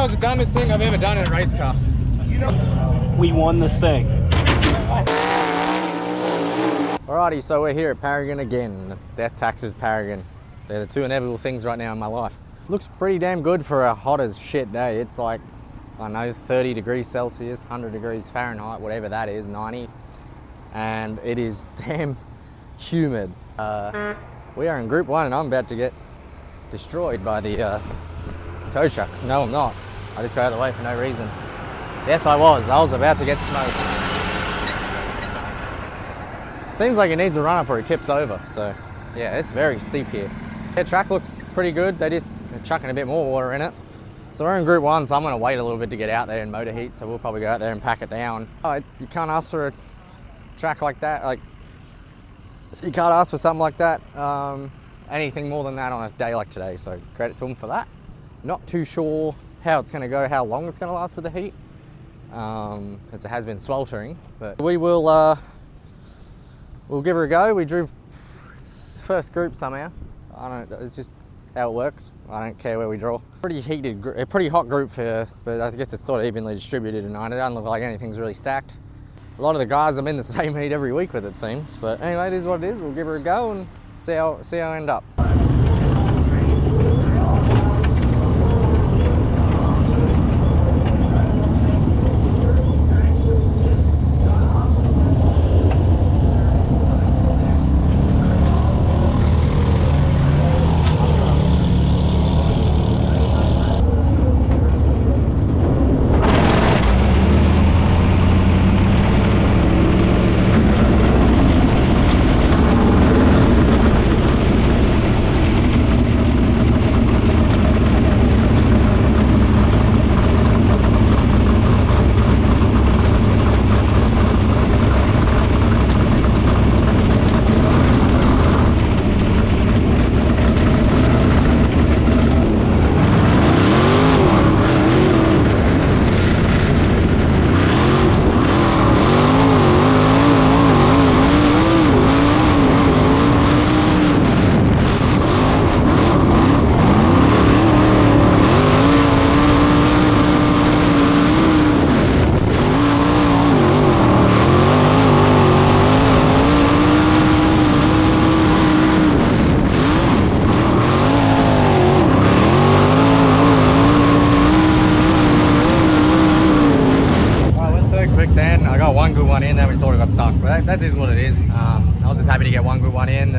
that was the dumbest thing I've ever done in a race car. We won this thing. Alrighty, so we're here at Paragon again. Death taxes Paragon. They're the two inevitable things right now in my life. Looks pretty damn good for a hot as shit day. It's like, I don't know, 30 degrees Celsius, 100 degrees Fahrenheit, whatever that is, 90. And it is damn humid. We are in Group 1 and I'm about to get destroyed by the tow truck. No, I'm not. I just got out of the way for no reason. Yes, I was about to get smoked. Seems like it needs a run up or it tips over, so yeah, it's very steep here. The track looks pretty good. They're chucking a bit more water in it. So we're in Group 1, so I'm gonna wait a little bit to get out there in motor heat, so we'll probably go out there and pack it down. You can't ask for a track like that. Like, you can't ask for something like that, anything more than that on a day like today, so credit to them for that. Not too sure how it's gonna go, how long it's gonna last with the heat, because it has been sweltering, but we will we'll give her a go. We drew first group somehow. I don't know, it's just how it works. I don't care where we draw. Pretty heated, a pretty hot group for, but I guess it's sort of evenly distributed tonight. It doesn't look like anything's really stacked. A lot of the guys I'm in the same heat every week with, it seems. But anyway, it is what it is. We'll give her a go and see how I end up. One good one in, then we sort of got stuck. But that is what it is. I was just happy to get one good one in.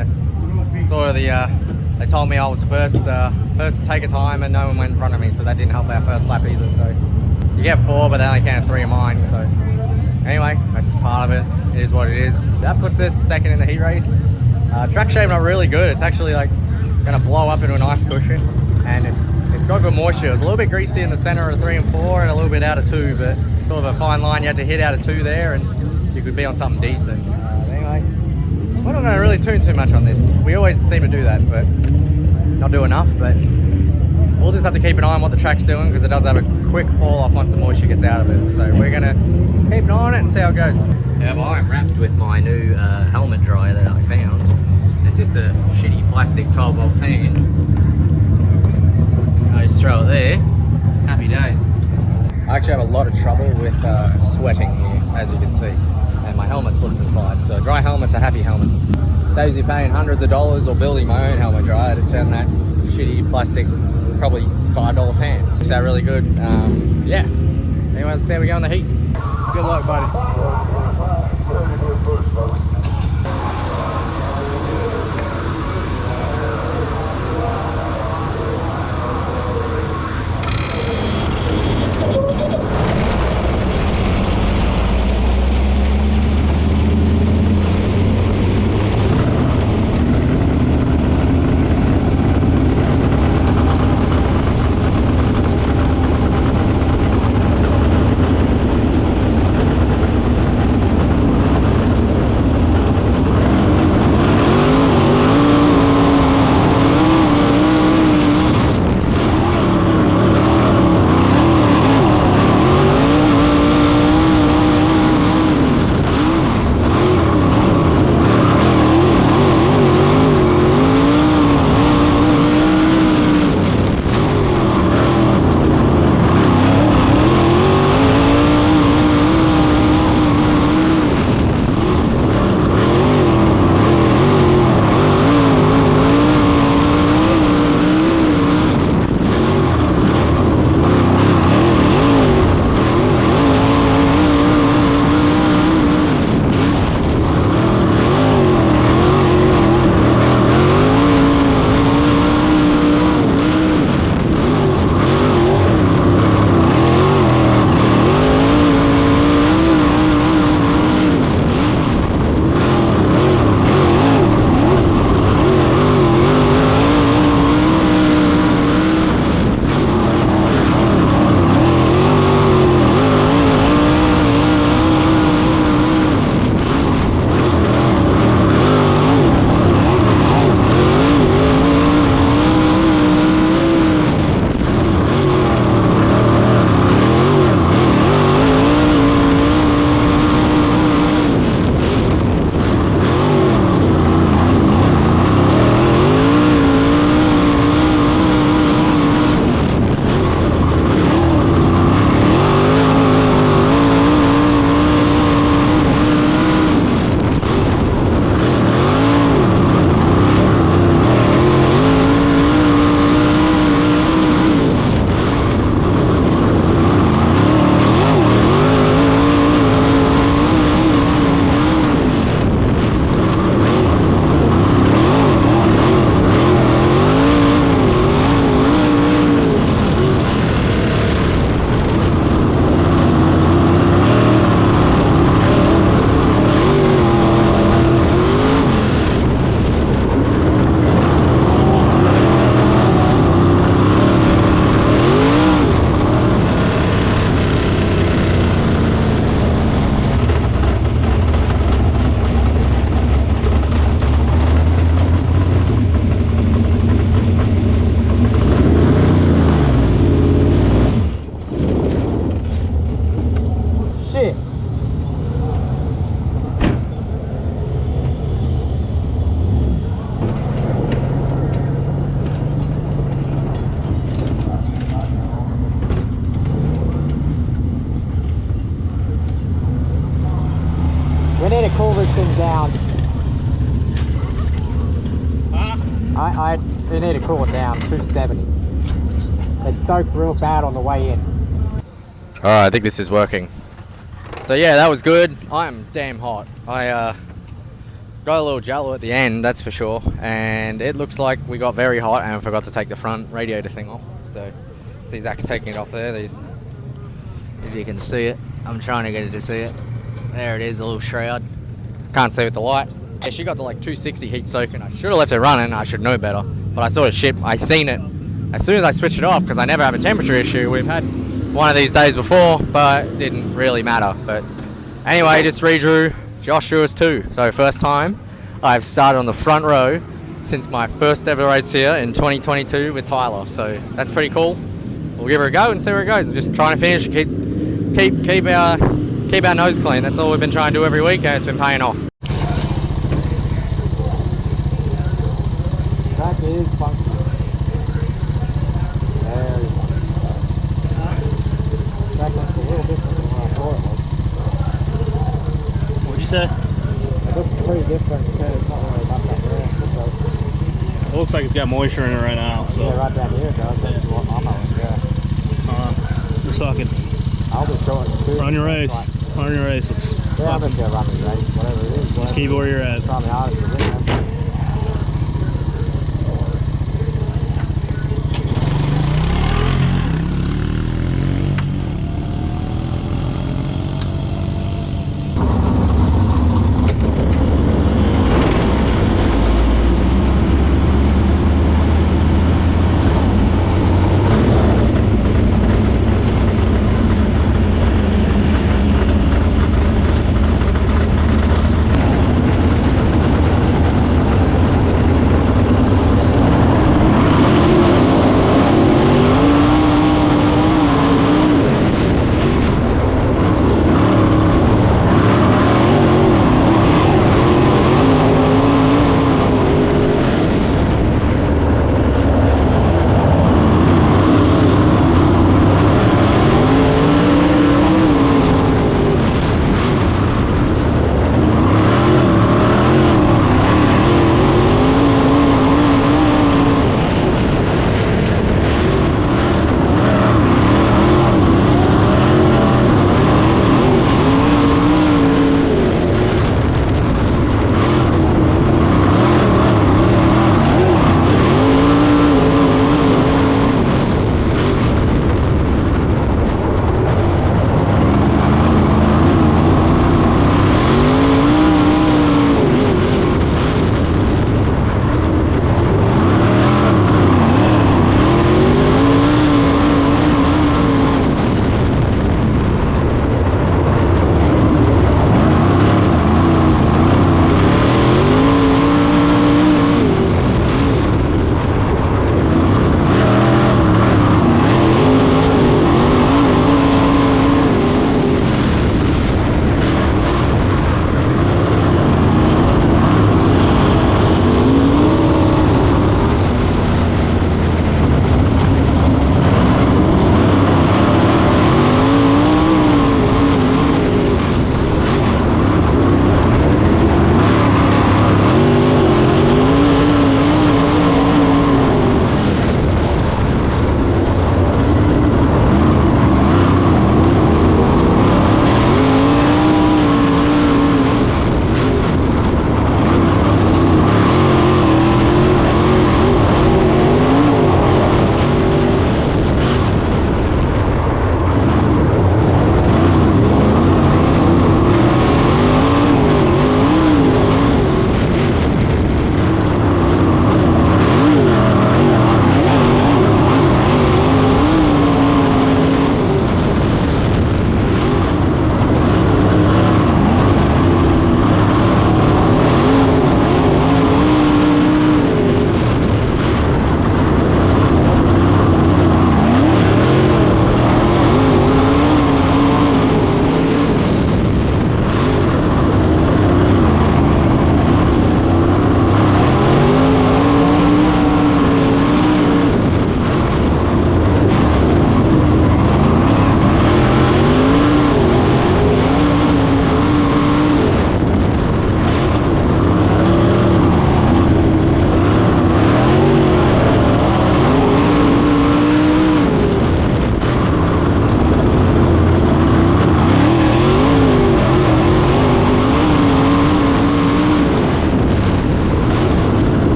Sort of they told me I was first to take a time, and no one went in front of me, so that didn't help our first lap either. So you get 4, but they only count 3 of mine. So anyway, that's just part of it. It is what it is. That puts us second in the heat race. Track shape not really good. It's actually like going to blow up into a nice cushion, and it's got good moisture. It was a little bit greasy in the center of 3 and 4, and a little bit out of 2, but sort of a fine line you had to hit out of 2 there, and you could be on something decent. Anyway, we're not going to really tune too much on this. We always seem to do that, but not do enough. But we'll just have to keep an eye on what the track's doing, because it does have a quick fall off once the moisture gets out of it. So we're going to keep an eye on it and see how it goes. Yeah, well, I'm wrapped with my new helmet dryer that I found. It's just a shitty plastic 12-volt fan. I just throw it there. Happy days. I actually have a lot of trouble with sweating here, as you can see, and my helmet slips inside. So a dry helmet's a happy helmet. Saves you paying hundreds of dollars or building my own helmet dryer. I just found that shitty plastic, probably $5 fan. Is that really good? Yeah. Anyway, let's see how we go in the heat. Good luck, buddy. to cool it down, 270. It soaked real bad on the way in. Alright, I think this is working. So yeah, that was good. I am damn hot. I got a little jello at the end, that's for sure. And it looks like we got very hot and forgot to take the front radiator thing off. So, see Zach's taking it off there. If you can see it. I'm trying to get it to see it. There it is, a little shroud. Can't see with the light. Yeah, she got to like 260 heat soaking. I should have left it running. I should know better. But I sort of shipped. I seen it as soon as I switched it off because I never have a temperature issue. We've had one of these days before, but it didn't really matter. But anyway, just redrew Joshua's too. So first time I've started on the front row since my first ever race here in 2022 with Tyler. So that's pretty cool. We'll give her a go and see where it goes. I'm just trying to finish. Keep our nose clean. That's all we've been trying to do every week, and it's been paying off. Track is funky. Very funky. Track looks a little different than what I thought it was. What'd you say? It looks pretty different because it's not really about that rare. It looks like it's got moisture in it right now. So Yeah, right down here it does. That's what I'm on, yeah. we're sucking. I'll just show it too. Run your race. Run your race. Let's Yeah, I'm just gonna run the race, whatever it is. just keep where you're at. Try my hardest to win.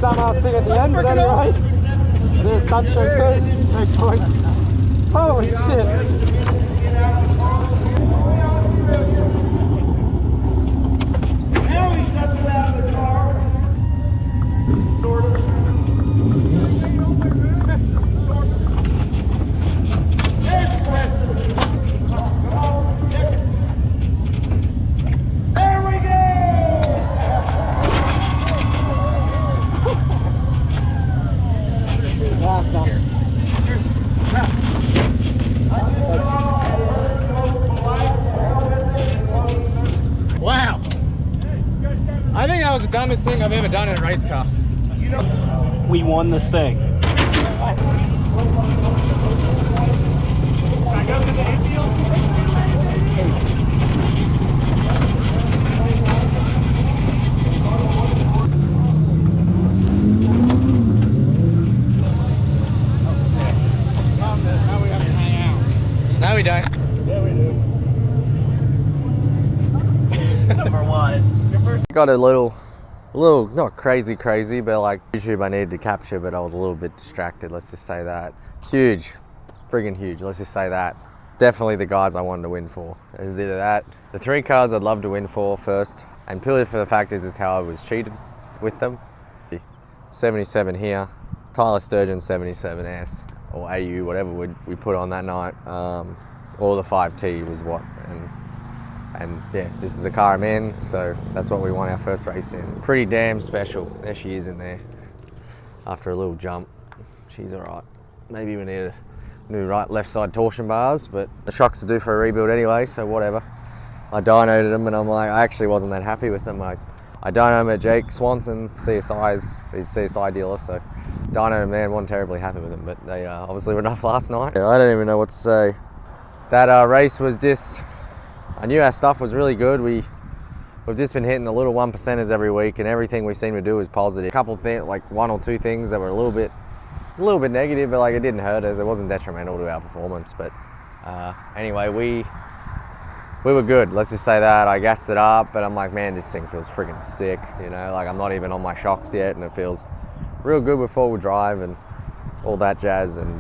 dumbass thing at the end, but anyway. There's a stunt show too. Thanks, boys. Holy shit. Now he's stepping out of the car. Sort of. There's the rest of it. Come on, check it. There we go! Wow. I think that was the dumbest thing I've ever done in a race car. We won this thing. No, we don't. Yeah, we do. Number one. Got a little, not crazy, but like YouTube I needed to capture, but I was a little bit distracted, let's just say that. Huge, friggin' huge, let's just say that. Definitely the guys I wanted to win for. It was either that, the 3 cars I'd love to win for first, and purely for the fact is how I was cheated with them. 77 here, Tyler Sturgeon 77S, or AU, whatever we put on that night, or the 5T was what, and yeah, this is the car I'm in, so that's what we won our first race in. Pretty damn special. There she is in there. After a little jump, she's all right. Maybe we need new left side torsion bars, but the shocks are due for a rebuild anyway, so whatever. I dynoed them and I'm like, I actually wasn't that happy with them. I dynoed them at Jake Swanson's CSI's, his CSI dealer, so dynoed them there and wasn't terribly happy with them, but they obviously were enough last night. I don't even know what to say. That race was just, I knew our stuff was really good. We've just been hitting the little 1%ers every week, and everything we seem to do is positive. A couple things, like 1 or 2 things that were a little bit negative, but like it didn't hurt us. It wasn't detrimental to our performance. But anyway, we were good. Let's just say that. I gassed it up, but I'm like, man, this thing feels freaking sick. You know, like I'm not even on my shocks yet, and it feels real good with 4-wheel drive and all that jazz. And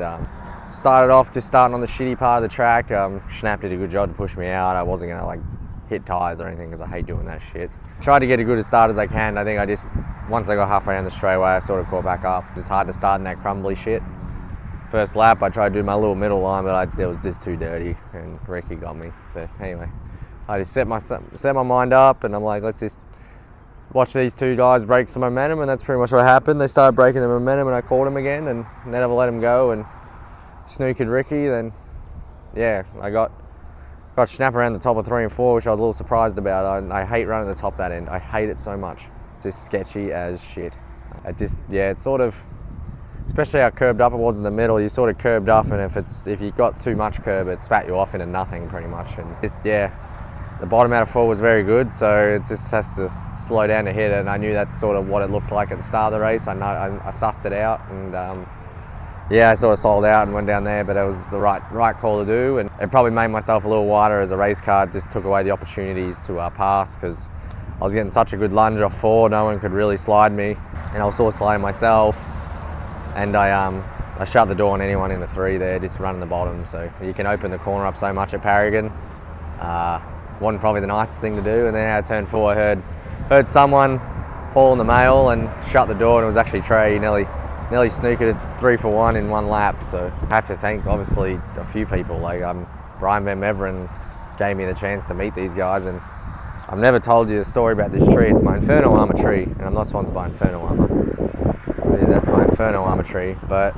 started off just starting on the shitty part of the track. Schnapp did a good job to push me out. I wasn't gonna like hit tires or anything because I hate doing that shit. Tried to get as good a start as I can. I think once I got halfway down the straightaway, I sort of caught back up. It's hard to start in that crumbly shit. First lap, I tried to do my little middle line, but it was just too dirty, and Ricky got me. But anyway, I just set my mind up, and I'm like, let's just watch these 2 guys break some momentum, and that's pretty much what happened. They started breaking the momentum, and I caught them again, and never let them go, and snookered Ricky. Then yeah, I got Schnapp around the top of 3 and 4, which I was a little surprised about. I hate running the top that end. I hate it so much. Just sketchy as shit. It's sort of, especially how curved up it was in the middle, you sort of curved up, and if you got too much curb, it spat you off into nothing pretty much. And the bottom out of 4 was very good, so it just has to slow down to hit it, and I knew that's sort of what it looked like at the start of the race. I sussed it out, and I sort of sold out and went down there, but it was the right call to do, and it probably made myself a little wider as a race car. It just took away the opportunities to pass, because I was getting such a good lunge off 4, no one could really slide me, and I was sort of sliding myself, and I shut the door on anyone in the 3 there, just running the bottom, so you can open the corner up so much at Paragon. Wasn't probably the nicest thing to do, and then out of turn 4 I heard someone hauling the mail and shut the door, and it was actually Trey. Nearly snookered us 3 for 1 in 1 lap. So I have to thank obviously a few people. Like Brian Van Meveren gave me the chance to meet these guys, and I've never told you a story about this tree. It's my Inferno Armour tree, and I'm not sponsored by Inferno Armour. Yeah, that's my Inferno Armour tree. But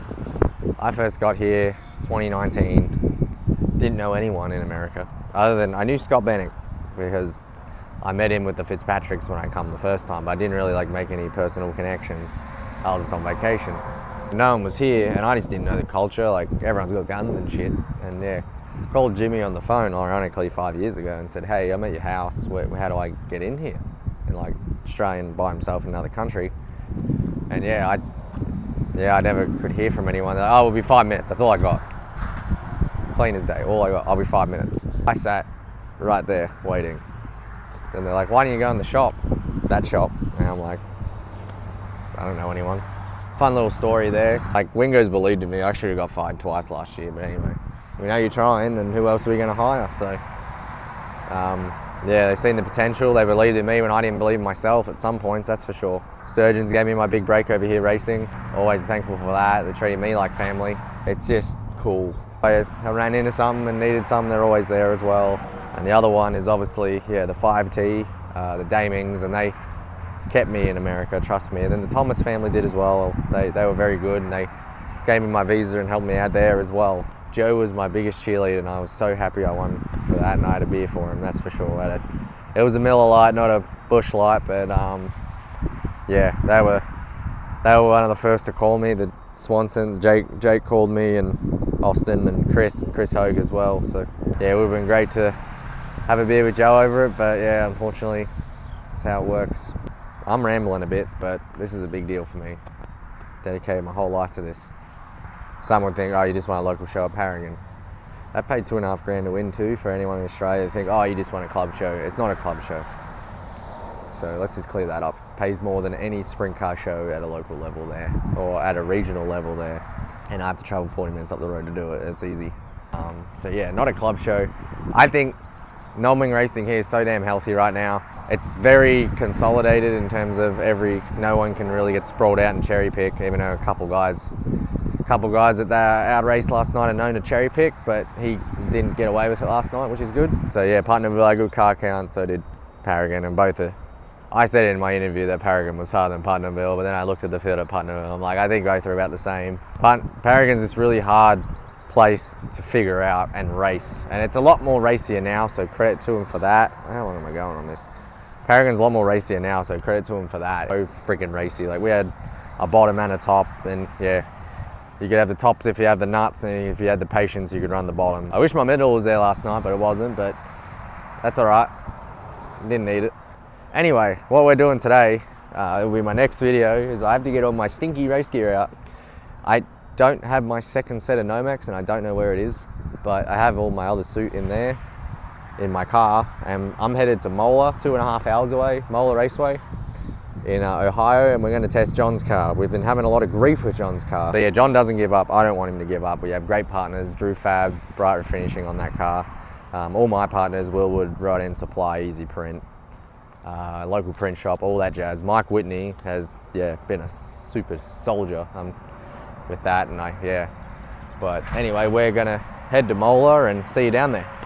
I first got here 2019, didn't know anyone in America. Other than, I knew Scott Bennick because I met him with the Fitzpatricks when I come the first time, but I didn't really like make any personal connections. I was just on vacation. No one was here, and I just didn't know the culture. Like, everyone's got guns and shit. And yeah, called Jimmy on the phone ironically 5 years ago and said, hey, I'm at your house, how do I get in here? And like, Australian by himself in another country. And I never could hear from anyone. They're like, oh, it'll be 5 minutes, that's all I got. Clean as day, all I got, I'll be 5 minutes. I sat right there waiting. And they're like, why don't you go in the shop? That shop. And I'm like, I don't know anyone. Fun little story there. Like, Wingo's believed in me. I should have got fired twice last year, but anyway. We know you're trying, and who else are we going to hire? So, yeah, they've seen the potential. They believed in me when I didn't believe in myself at some points, that's for sure. Surgeons gave me my big break over here racing. Always thankful for that. They treated me like family. It's just cool. I ran into something and needed something, they're always there as well. And the other one is obviously, yeah, the 5T, the Damings, and they kept me in America, trust me. And then the Thomas family did as well. They were very good, and they gave me my visa and helped me out there as well. Joe was my biggest cheerleader, and I was so happy I won for that, and I had a beer for him, that's for sure. It was a Miller Lite, not a Busch Light, but yeah, they were one of the first to call me. The Swanson, Jake called me, and Austin, and Chris Hogue as well. So yeah, it would have been great to have a beer with Joe over it, but yeah, unfortunately, that's how it works. I'm rambling a bit, but this is a big deal for me. Dedicated my whole life to this. Some would think, oh, you just won a local show at Paragon. I paid $2.5 grand to win too. For anyone in Australia to think, oh, you just won a club show. It's not a club show. So let's just clear that up. It pays more than any sprint car show at a local level there, or at a regional level there. And I have to travel 40 minutes up the road to do it. It's easy. So yeah, not a club show. I think non-wing racing here is so damn healthy right now. It's very consolidated in terms of no one can really get sprawled out and cherry pick, even though a couple guys at the out race last night are known to cherry pick, but he didn't get away with it last night, which is good. So yeah, Putnamville had a good car count, so did Paragon, and I said in my interview that Paragon was harder than Putnamville, but then I looked at the field at Putnamville, I'm like, I think both are about the same. Paragon's this really hard place to figure out and race, and it's a lot more racier now, so credit to him for that. How long am I going on this? Paragon's a lot more racier now, so credit to him for that. So freaking racy. Like, we had a bottom and a top, and yeah, you could have the tops if you have the nuts, and if you had the patience, you could run the bottom. I wish my medal was there last night, but it wasn't, but that's all right. Didn't need it. Anyway, what we're doing today, it'll be my next video, is I have to get all my stinky race gear out. I don't have my second set of Nomex, and I don't know where it is, but I have all my other suit in there, in my car, and I'm headed to Mola, 2.5 hours away, Mola Raceway in Ohio, and we're going to test John's car. We've been having a lot of grief with John's car. But yeah, John doesn't give up. I don't want him to give up. We have great partners, Drew Fab, Bright Finishing on that car. All my partners, Wilwood, Rod End Supply, Easy Print, local print shop, all that jazz. Mike Whitney has been a super soldier with that, and but anyway, we're going to head to Mola and see you down there.